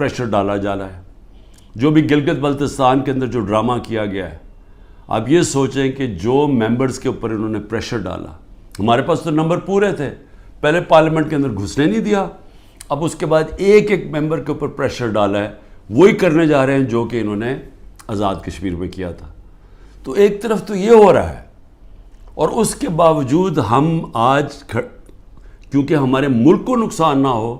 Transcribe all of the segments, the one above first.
Pressure ڈالا جا رہا ہے. جو بھی گلگت بلتستان کے اندر جو ڈرامہ کیا گیا ہے, آپ یہ سوچیں کہ جو ممبرز کے اوپر انہوں نے پریشر ڈالا, ہمارے پاس تو نمبر پورے تھے, پہلے پارلیمنٹ کے اندر گھسنے نہیں دیا, اب اس کے بعد ایک ایک ممبر کے اوپر پریشر ڈالا ہے, وہی کرنے جا رہے ہیں جو کہ انہوں نے آزاد کشمیر میں کیا تھا. تو ایک طرف تو یہ ہو رہا ہے, اور اس کے باوجود ہم آج کیونکہ ہمارے ملک کو نقصان نہ ہو,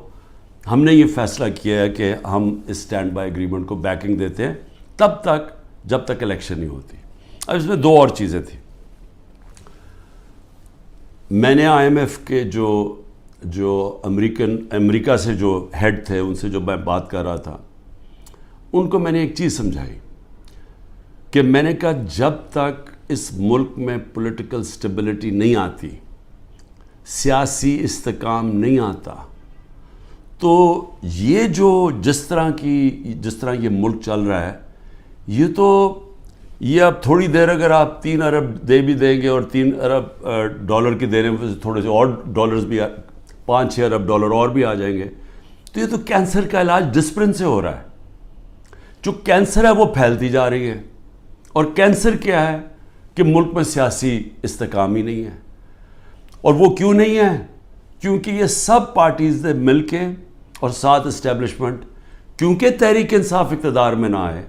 ہم نے یہ فیصلہ کیا ہے کہ ہم اس اسٹینڈ بائی ایگریمنٹ کو بیکنگ دیتے ہیں تب تک جب تک الیکشن نہیں ہوتی. اب اس میں دو اور چیزیں تھیں. میں نے آئی ایم ایف کے جو امریکہ سے جو ہیڈ تھے, ان سے جو میں بات کر رہا تھا, ان کو میں نے ایک چیز سمجھائی کہ میں نے کہا جب تک اس ملک میں پولیٹیکل سٹیبلٹی نہیں آتی, سیاسی استحکام نہیں آتا, تو یہ جس طرح یہ ملک چل رہا ہے, یہ اب تھوڑی دیر اگر آپ 3 ارب دے بھی دیں گے اور 3 ارب ڈالر کی دینے میں تھوڑے سے اور ڈالرز بھی 5-6 ارب ڈالر اور بھی آ جائیں گے, تو یہ تو کینسر کا علاج ڈسپلن سے ہو رہا ہے. جو کینسر ہے وہ پھیلتی جا رہی ہے, اور کینسر کیا ہے کہ ملک میں سیاسی استحکام ہی نہیں ہے. اور وہ کیوں نہیں ہے؟ کیونکہ یہ سب پارٹیز نے مل کے اور ساتھ اسٹیبلشمنٹ, کیونکہ تحریک انصاف اقتدار میں نہ آئے,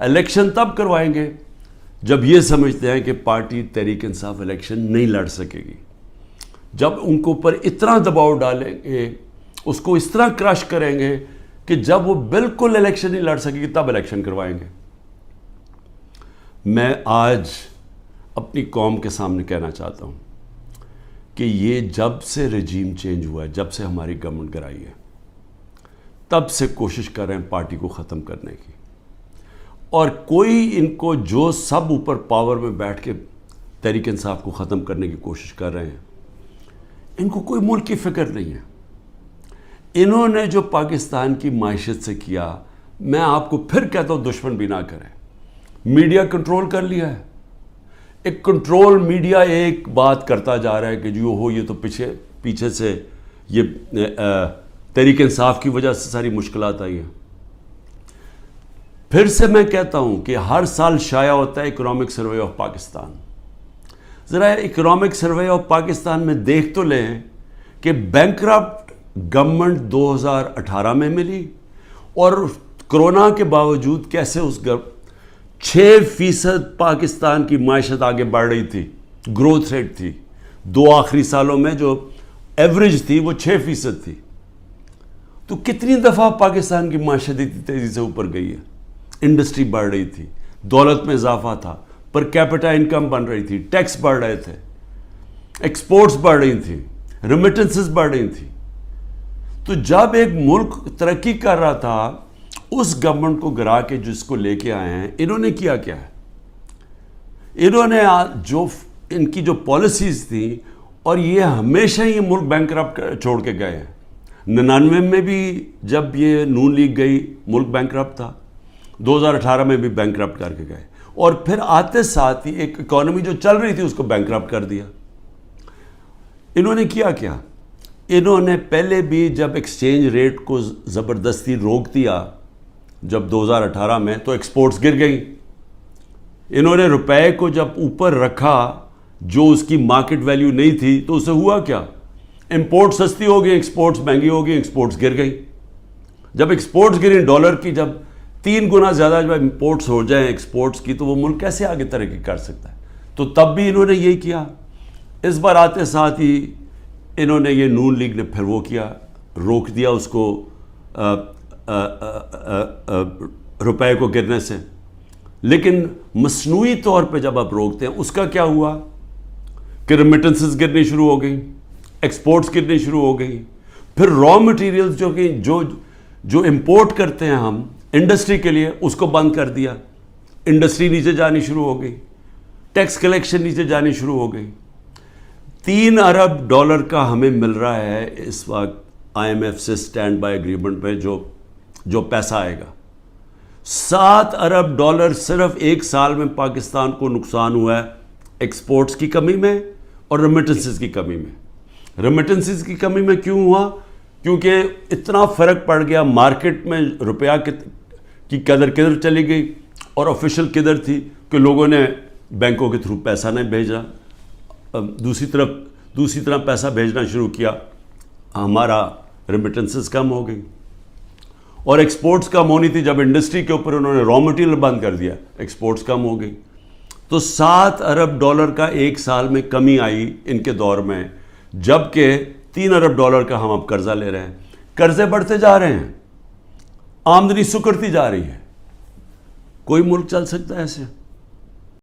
الیکشن تب کروائیں گے جب یہ سمجھتے ہیں کہ پارٹی تحریک انصاف الیکشن نہیں لڑ سکے گی. جب ان کو اوپر اتنا دباؤ ڈالیں گے, اس کو اس طرح کرش کریں گے کہ جب وہ بالکل الیکشن نہیں لڑ سکے گی تب الیکشن کروائیں گے. میں آج اپنی قوم کے سامنے کہنا چاہتا ہوں کہ یہ جب سے رجیم چینج ہوا ہے, جب سے ہماری گورنمنٹ گرائی ہے, تب سے کوشش کر رہے ہیں پارٹی کو ختم کرنے کی. اور کوئی ان کو جو سب اوپر پاور میں بیٹھ کے تحریک انصاف کو ختم کرنے کی کوشش کر رہے ہیں, ان کو کوئی ملک کی فکر نہیں ہے. انہوں نے جو پاکستان کی معیشت سے کیا, میں آپ کو پھر کہتا ہوں دشمن بھی نہ کریں. میڈیا کنٹرول کر لیا ہے, ایک کنٹرول میڈیا ایک بات کرتا جا رہا ہے کہ جو ہو یہ تو پیچھے سے یہ تحریک انصاف کی وجہ سے ساری مشکلات آئی ہیں. پھر سے میں کہتا ہوں کہ ہر سال شائع ہوتا ہے اکنامک سروے آف پاکستان. ذرا اکنامک سروے آف پاکستان میں دیکھ تو لیں کہ بینکرپٹ گورنمنٹ 2018 میں ملی, اور کرونا کے باوجود کیسے اس 6% پاکستان کی معیشت آگے بڑھ رہی تھی, گروتھ ریٹ تھی. 2 آخری سالوں میں جو ایوریج تھی وہ 6% تھی. تو کتنی دفعہ پاکستان کی معیشت اتنی تیزی سے اوپر گئی ہے. انڈسٹری بڑھ رہی تھی, دولت میں اضافہ تھا, پر کیپٹا انکم بن رہی تھی, ٹیکس بڑھ رہے تھے, ایکسپورٹس بڑھ رہی تھیں, ریمیٹنسز بڑھ رہی تھیں. تو جب ایک ملک ترقی کر رہا تھا, اس گورنمنٹ کو گرا کے جس کو لے کے آئے ہیں, انہوں نے کیا ہے؟ انہوں نے ان کی جو پالیسیز تھیں, اور یہ ہمیشہ ہی ملک بینکرپٹ چھوڑ کے گئے ہیں. 99 میں بھی جب یہ نون لیگ گئی ملک بینکرپٹ تھا, 2018 میں بھی بینکرپٹ کر کے گئے, اور پھر آتے ساتھ ہی ایک اکانومی جو چل رہی تھی اس کو بینکرپٹ کر دیا. انہوں نے کیا؟ انہوں نے پہلے بھی جب ایکسچینج ریٹ کو زبردستی روک دیا جب 2018 میں, تو ایکسپورٹس گر گئیں. انہوں نے روپے کو جب اوپر رکھا جو اس کی مارکیٹ ویلیو نہیں تھی, تو اسے ہوا کیا؟ امپورٹ سستی ہو گئی, ایکسپورٹس مہنگی ہو گئی, ایکسپورٹس گر گئی. جب ایکسپورٹس گریں ڈالر کی جب 3 گنا زیادہ جب امپورٹس ہو جائیں ایکسپورٹس کی, تو وہ ملک کیسے آگے ترقی کر سکتا ہے؟ تو تب بھی انہوں نے یہی کیا. اس بار آتے ساتھ ہی انہوں نے یہ نون لیگ نے پھر وہ کیا, روک دیا اس کو روپے کو گرنے سے. لیکن مصنوعی طور پہ جب آپ روکتے ہیں, اس کا کیا ہوا کہ ریمیٹنسز گرنی شروع ہو گئی, ایکسپورٹس گرنی شروع ہو گئی. پھر را مٹیریلز جو امپورٹ کرتے ہیں ہم انڈسٹری کے لیے, اس کو بند کر دیا. انڈسٹری نیچے جانی شروع ہو گئی, ٹیکس کلیکشن نیچے جانی شروع ہو گئی. 3 ارب ڈالر کا ہمیں مل رہا ہے اس وقت آئی ایم ایف سے اسٹینڈ بائی ایگریمنٹ پہ جو پیسہ آئے گا. 7 ارب ڈالر صرف 1 سال میں پاکستان کو نقصان ہوا ہے ایکسپورٹس کی کمی میں اور ریمیٹنسز کی کمی میں. ریمیٹنسز کی کمی میں کیوں ہوا؟ کیونکہ اتنا فرق پڑ گیا مارکیٹ میں، روپیہ کی قدر کدھر چلی گئی اور آفیشیل کدھر تھی کہ لوگوں نے بینکوں کے تھرو پیسہ نہیں بھیجا، دوسری طرف پیسہ بھیجنا شروع کیا، ہمارا ریمیٹنسز کم ہو گئی اور ایکسپورٹس کم ہونی تھی. جب انڈسٹری کے اوپر انہوں نے را مٹیریل بند کر دیا، ایکسپورٹس کم ہو گئی. تو $7 ارب کا ایک سال میں کمی آئی ان کے دور میں، جبکہ $3 ارب کا ہم اب قرضہ لے رہے ہیں. قرضے بڑھتے جا رہے ہیں، آمدنی سکڑتی جا رہی ہے. کوئی ملک چل سکتا ہے ایسے؟